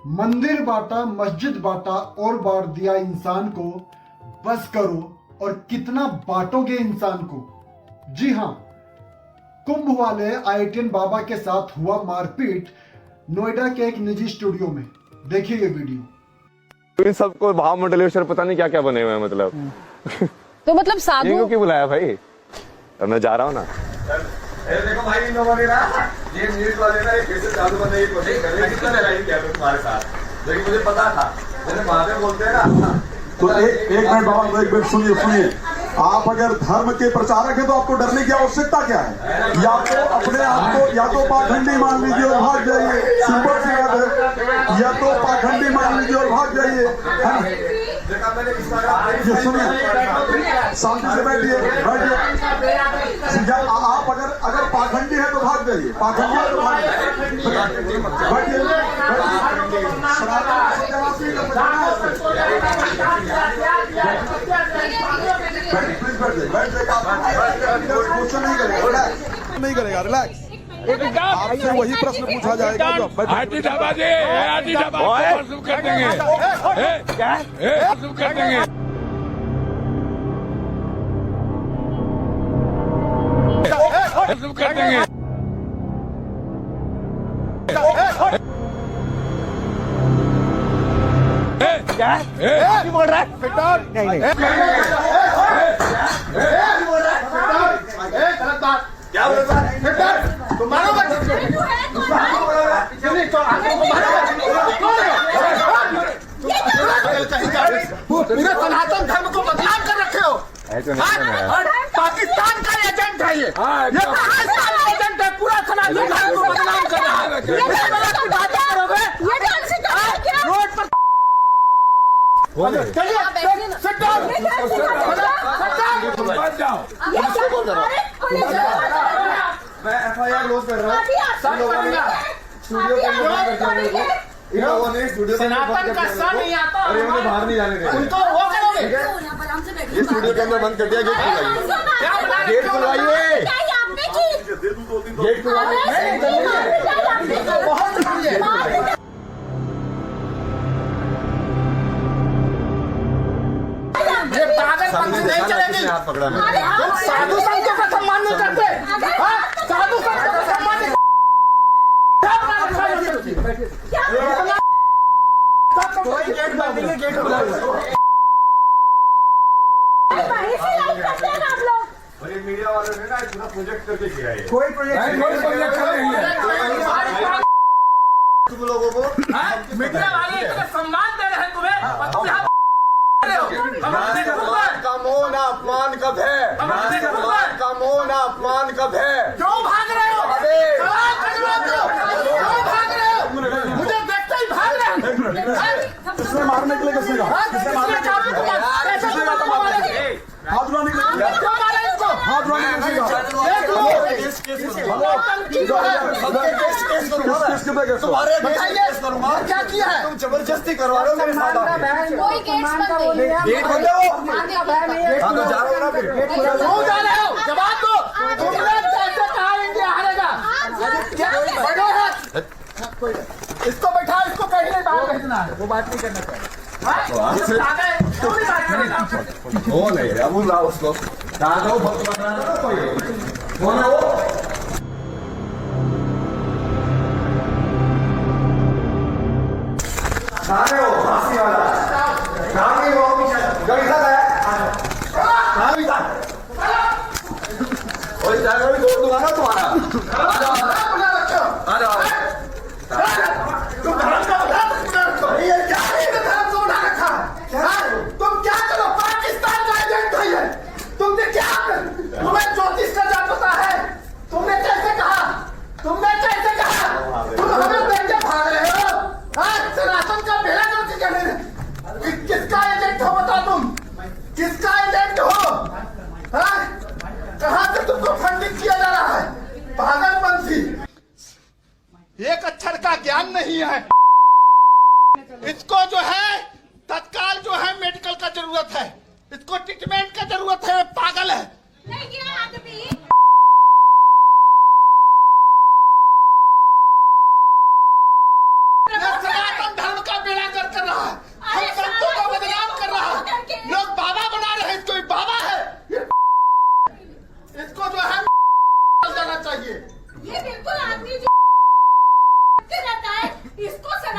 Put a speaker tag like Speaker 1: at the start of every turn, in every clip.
Speaker 1: मंदिर बांटा, मस्जिद बांटा और बांट दिया इंसान को। बस करो, और कितना बांटोगे इंसान को। जी हां, कुंभ वाले IITian बाबा के साथ हुआ मारपीट नोएडा के एक निजी स्टूडियो में। देखिए ये वीडियो।
Speaker 2: इन सबको महामंडलेश्वर पता नहीं क्या क्या बने हुए हैं, मतलब
Speaker 3: तो मतलब साधु
Speaker 2: इनको क्यों बुलाया भाई? अब मैं जा रहा हूँ ना।
Speaker 4: देखो भाई, इन लोगों ने ना ये न्यूज वाले ना फिर से जादू बनने की कोशिश कर रहे हैं। कितना लड़ाई किया था तुम्हारे साथ, लेकिन मुझे पता था। जैसे महादेव बोलते हैं ना,
Speaker 5: तो एक मिनट बाबा, एक मिनट सुनिए। आप अगर धर्म के प्रचारक हैं तो आपको डरने की आवश्यकता क्या है? या तो अपने आप को या तो पाखंडी मान लीजिए और भाग जाइए, सिंपल सी बात है। या तो पाखंडी मान लीजिए और भाग जाइए, है ना? सुनिए, शांति से बैठिए। आप अगर पाखंडी है तो भाग जाइए, पाखंडी है तो भाग जाइए। नहीं करेगा, रिलैक्स। आपसे वही प्रश्न पूछा जाएगा जो
Speaker 6: आटी दबा दे, आटी दबा शुरू कर देंगे, शुरू कर देंगे, शुरू कर देंगे।
Speaker 7: क्या बोल रहा है? नहीं
Speaker 4: क्या बोल रहा है? तुम मारो पूरे सनातन धर्म को बदनाम कर रखे हो। पाकिस्तान का एजेंट है ये पाकिस्तान का एजेंट है। पूरा सनातन धर्म को बदनाम कर रहा है। रोड पर मैं FIR क्लोज कर रहा हूँ। इन लोगों ने स्टूडियो
Speaker 7: सनातन का सा नहीं आता,
Speaker 4: अरे मुझे बाहर नहीं जाने देंगे।
Speaker 7: उनको वो करोगे।
Speaker 4: ये स्टूडियो के अंदर बंद कर दिया। गेट खुलवाइए, गेट खुलवाइए।
Speaker 7: बहुत जरूरी है। ये पागलपंथी नहीं चलेगी। तुम साधु संतों का सम्मान नहीं करते। साधु संतों का सम्मान नहीं।
Speaker 4: गेट बंद करिए, गेट खुलवाइए। और ये मीडिया वालों ने ना पूरा प्रोजेक्ट करके किया है।
Speaker 7: कोई प्रोजेक्ट नहीं है।
Speaker 4: तुम लोगों को
Speaker 7: मीडिया वाले इतना सम्मान दे रहे हैं तुम्हें।
Speaker 4: का मौन अपमान कब है? का मौन अपमान कब है?
Speaker 7: क्यों भाग रहे हो? क्यों भाग रहे हो? मुझे देखते ही भाग रहे हैं।
Speaker 5: किसने मारने के लिए किसने कहा? किसने मारने के लिए? हाथ उठाने के लिए? हाथ उठाने के लिए
Speaker 4: तुम्हारे क्या किया है? तुम जबरदस्ती करवा रहे हो मेरे साथ। गेट बंद हो तो जा रहे हो ना, फिर
Speaker 7: क्यों जा रहे हो? जवाब दो। तुमने कैसे कहा इंडिया हारेगा? इसको बैठा, इसको कहीं नहीं बात भेजना है। वो बात नहीं करना चाहिए।
Speaker 4: कौन है? अब लाओ उसको। भक्त बन रहा था कोई। कौन है वो? कहाँ हो? फांसी वाला कहाँ गई वो? गई था कहाँ भी था? और जाकर भी तोड़ दूंगा ना तुम्हारा। आ जाओ। तुम धर्म का ये क्या धर्म को उठा रखा? तुम क्या करो? पाकिस्तान का एजेंट है ये। तुमने क्या? तुम्हें ज्योतिष का जान पता है? तुमने कैसे कहा? तुमने कैसे कहा? तुम हमें देख के भाग रहे हो। सनातन का बेड़ा ज्योतिष करने। किसका एजेंट हो बता तुम? किसका एजेंट हो? कहाँ से तुमको खंडित किया जा रहा है? पागलपंथी। एक अक्षर का ज्ञान नहीं है इसको। जो है तत्काल जो है मेडिकल का जरूरत है। इसको ट्रीटमेंट का जरूरत है। पागल है। सनातन धर्म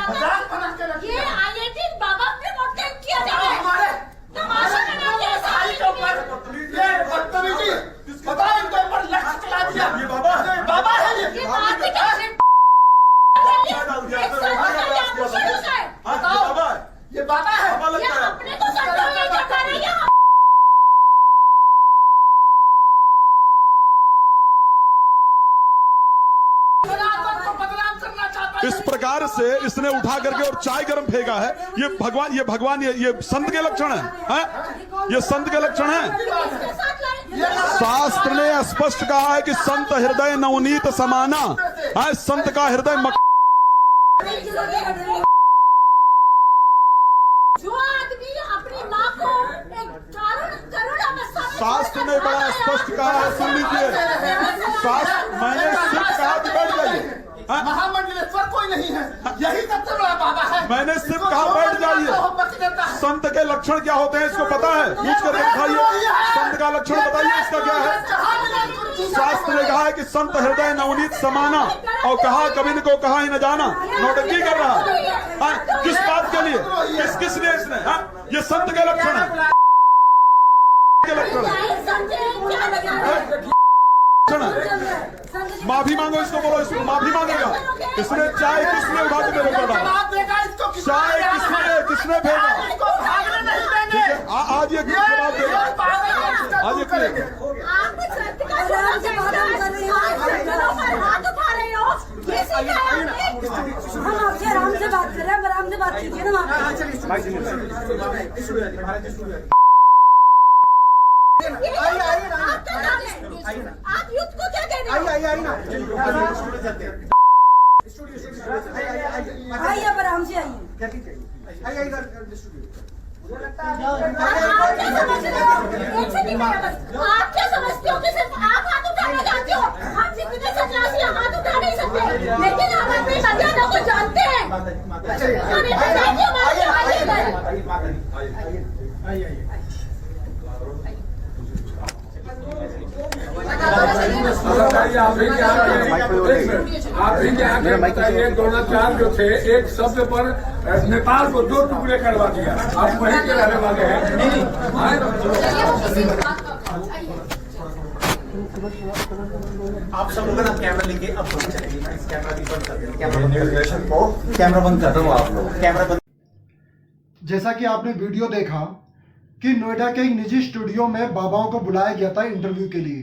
Speaker 7: मजाक बना के रखी
Speaker 8: ये
Speaker 7: है।
Speaker 8: आईआईटी बाबा प्रमोट किया जा रहा है।
Speaker 7: हमारे
Speaker 8: तमाशा बना के
Speaker 7: भाई के ऊपर ये बदतमीजी बताओ, इनके ऊपर लक्ष्य चला दिया। ये बाबा है, बाबा है
Speaker 8: ये बात भी क्या है?
Speaker 7: बताओ, ये बाबा है।
Speaker 8: ये अपने को कंट्रोल नहीं कर पा रहे हैं।
Speaker 7: सनातन को बदनाम करना चाहता है।
Speaker 5: इस प्रकार से इसने उठा करके और चाय गर्म फेंका है। ये भगवान ये संत के लक्षण है? ये संत के लक्षण है?
Speaker 8: इसके साथ लड़ाई
Speaker 5: शास्त्र ने स्पष्ट कहा है कि संत हृदय नवनीत समाना है। संत का हृदय
Speaker 8: जो आदमी अपनी माँ को एक करुण अवस्था में
Speaker 5: शास्त्र ने बड़ा स्पष्ट कहा है, सुन लीजिए। शास्त्र, मैंने सिर्फ कहा कि बैठ जाइए।
Speaker 7: महामंडलेश्वर कोई नहीं है, यही सबसे बड़ा बाबा है।
Speaker 5: मैंने सिर्फ कहा बैठ जाइए। संत के लक्षण क्या होते हैं इसको पता है? पूछ कर दिखाइए। संत का लक्षण बताइए, इसका क्या है? शास्त्र ने कहा है कि संत हृदय नवनीत समाना, और कहा कभी को कहा ही न जाना। नौटंकी कर रहा है। किस बात के लिए? किसने इसने? ये संत के लक्षण है। के लक्षण है। माफी मांगो, इसको बोलो, इसको माफी मांगेगा। इसने चाय किसने उठा के मेरे को डाला? चाय किसने भेजा? ठीक है, आज ये जवाब देगा। आज ये करेगा।
Speaker 8: आप सत्य का सुनाम से हाथ उठा रहे हो। ये सीखा है आपने?
Speaker 9: हम आपसे आराम से बात कर रहे हैं, आराम से बात कीजिए ना।
Speaker 8: आप युद्ध को क्या कह रहे हो?
Speaker 9: आइए, अब आराम से आइए।
Speaker 8: आप क्या समझ रहे हो? एक सेकंड बस। आप क्या समझते हो कि सिर्फ आप हाथ उठाना जानते हो? हम जितने सन्यासी हाथ उठा नहीं सकते, लेकिन हम अपनी मर्यादा को जानते हैं। हमें पता है कि हमारी आइए।
Speaker 6: आप ही के आगे बताइए, द्रोणाचार्य जो थे एक शब्द पर नेपाल को 2 टुकड़े करवा दिया। आप वहीं के रहने वाले हैं।
Speaker 4: आप सब लोग ना कैमरा लेके अब चलेंगे। इस कैमरा भी बंद कर देंगे। कैमरा बंद कर दो आप लोग। कैमरा बंद।
Speaker 1: जैसा कि आपने वीडियो देखा कि नोएडा के एक निजी स्टूडियो में बाबाओं को बुलाया गया था इंटरव्यू के लिए,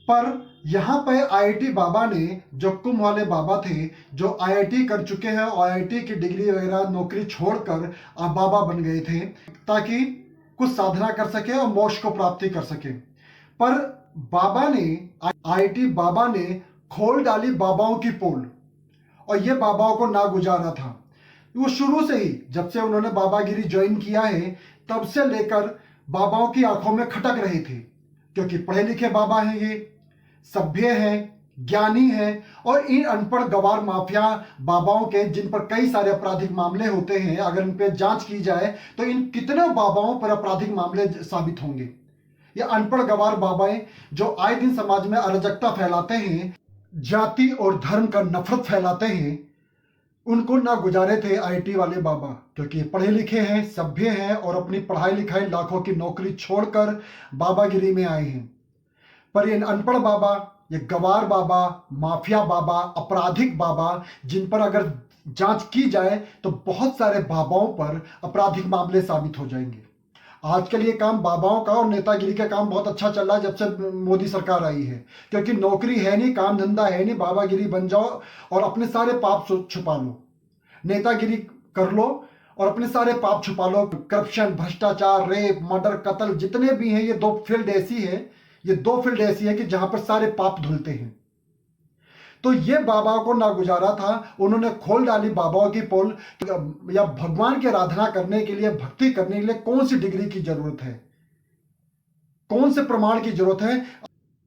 Speaker 1: पर यहाँ पे आईआईटी बाबा ने, जो कुंभ वाले बाबा थे, जो आईआईटी कर चुके हैं और आईआईटी की डिग्री वगैरह नौकरी छोड़कर अब बाबा बन गए थे ताकि कुछ साधना कर सके और मोक्ष को प्राप्ति कर सके। पर बाबा ने, आईआईटी बाबा ने खोल डाली बाबाओं की पोल और ये बाबाओं को ना गुजारा था। वो शुरू से ही, जब से उन्होंने बाबागिरी ज्वाइन किया है, तब से लेकर बाबाओं की आंखों में खटक रहे थे, क्योंकि पढ़े लिखे बाबा हैं, ये सभ्य हैं, ज्ञानी हैं, और इन अनपढ़ गवार माफिया बाबाओं के, जिन पर कई सारे आपराधिक मामले होते हैं, अगर इन पर जांच की जाए तो इन कितने बाबाओं पर आपराधिक मामले साबित होंगे। ये अनपढ़ गवार बाबाएं जो आए दिन समाज में अराजकता फैलाते हैं, जाति और धर्म का नफरत फैलाते हैं, उनको ना गुजारे थे आईआईटी वाले बाबा, क्योंकि पढ़े लिखे हैं, सभ्य हैं और अपनी पढ़ाई लिखाई लाखों की नौकरी छोड़कर बाबागिरी में आए हैं। पर ये अनपढ़ बाबा, ये गवार बाबा, माफिया बाबा, आपराधिक बाबा, जिन पर अगर जांच की जाए तो बहुत सारे बाबाओं पर आपराधिक मामले साबित हो जाएंगे। आजकल ये काम बाबाओं का और नेतागिरी का काम बहुत अच्छा चल रहा है जब से मोदी सरकार आई है, क्योंकि नौकरी है नहीं, काम धंधा है नहीं, बाबागिरी बन जाओ और अपने सारे पाप छुपा लो, नेतागिरी कर लो और अपने सारे पाप छुपा लो। करप्शन, भ्रष्टाचार, रेप, मर्डर, कत्ल जितने भी हैं, ये 2 फील्ड ऐसी है, ये 2 फील्ड ऐसी है कि जहां पर सारे पाप धुलते हैं। तो ये बाबा को ना गुजारा था, उन्होंने खोल डाली बाबाओं की पोल। या भगवान की आराधना करने के लिए, भक्ति करने के लिए कौन सी डिग्री की जरूरत है, कौन से प्रमाण की जरूरत है?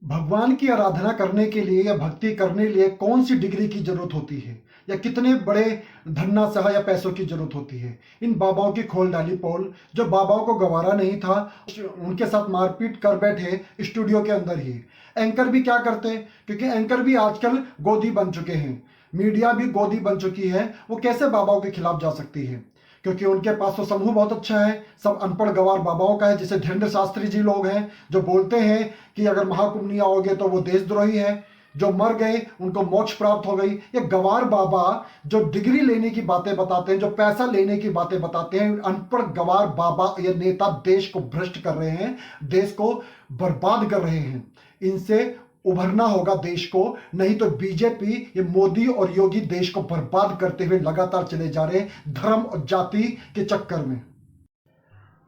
Speaker 1: भगवान की आराधना करने के लिए या भक्ति करने के लिए कौन सी डिग्री की जरूरत होती है, या कितने बड़े धन्ना सहा या पैसों की जरूरत होती है? इन बाबाओं की खोल डाली पोल, जो बाबाओं को गवारा नहीं था, उनके साथ मारपीट कर बैठे स्टूडियो के अंदर ही। एंकर भी क्या करते, क्योंकि एंकर भी आजकल गोदी बन चुके हैं। मीडिया भी गोदी बन चुकी है, वो कैसे बाबाओं के खिलाफ जा सकती है? क्योंकि उनके पास तो समूह बहुत अच्छा है, सब अनपढ़ गवार बाबाओं का है, जैसे धीरेन्द्र शास्त्री जी लोग हैं जो बोलते हैं कि अगर महाकुंभ नहीं आओगे तो वो देशद्रोही है, जो मर गए उनको मोक्ष प्राप्त हो गई। ये गवार बाबा जो डिग्री लेने की बातें बताते हैं, जो पैसा लेने की बातें बताते हैं, अनपढ़ गवार बाबा ये नेता देश को भ्रष्ट कर रहे हैं, देश को बर्बाद कर रहे हैं। इनसे उभरना होगा देश को, नहीं तो बीजेपी, ये मोदी और योगी देश को बर्बाद करते हुए लगातार चले जा रहे हैं धर्म और जाति के चक्कर में।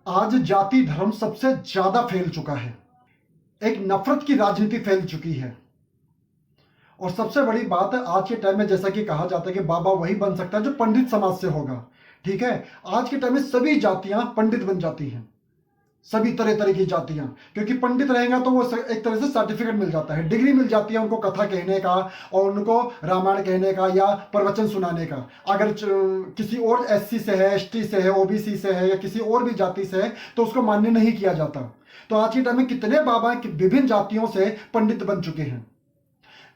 Speaker 1: आज जाति धर्म सबसे ज्यादा फैल चुका है, एक नफरत की राजनीति फैल चुकी है। और सबसे बड़ी बात है, आज के टाइम में जैसा कि कहा जाता है कि बाबा वही बन सकता है जो पंडित समाज से होगा। ठीक है, आज के टाइम में सभी जातियां पंडित बन जाती हैं, सभी तरह तरह की जातियां, क्योंकि पंडित रहेगा तो वो एक तरह से सर्टिफिकेट मिल जाता है, डिग्री मिल जाती है उनको कथा कहने का और उनको रामायण कहने का या प्रवचन सुनाने का। अगर किसी और एससी से है, एसटी से है, ओबीसी से है या किसी और भी जाति से है तो उसको मान्य नहीं किया जाता। तो आज के टाइम में कितने बाबा विभिन्न जातियों से पंडित बन चुके हैं।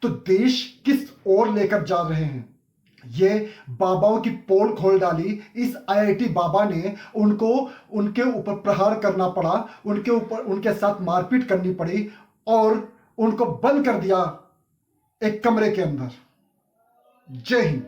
Speaker 1: तो देश किस ओर लेकर जा रहे हैं? ये बाबाओं की पोल खोल डाली इस आईआईटी बाबा ने, उनको उनके ऊपर प्रहार करना पड़ा, उनके ऊपर उनके साथ मारपीट करनी पड़ी और उनको बंद कर दिया एक कमरे के अंदर। जय हिंद।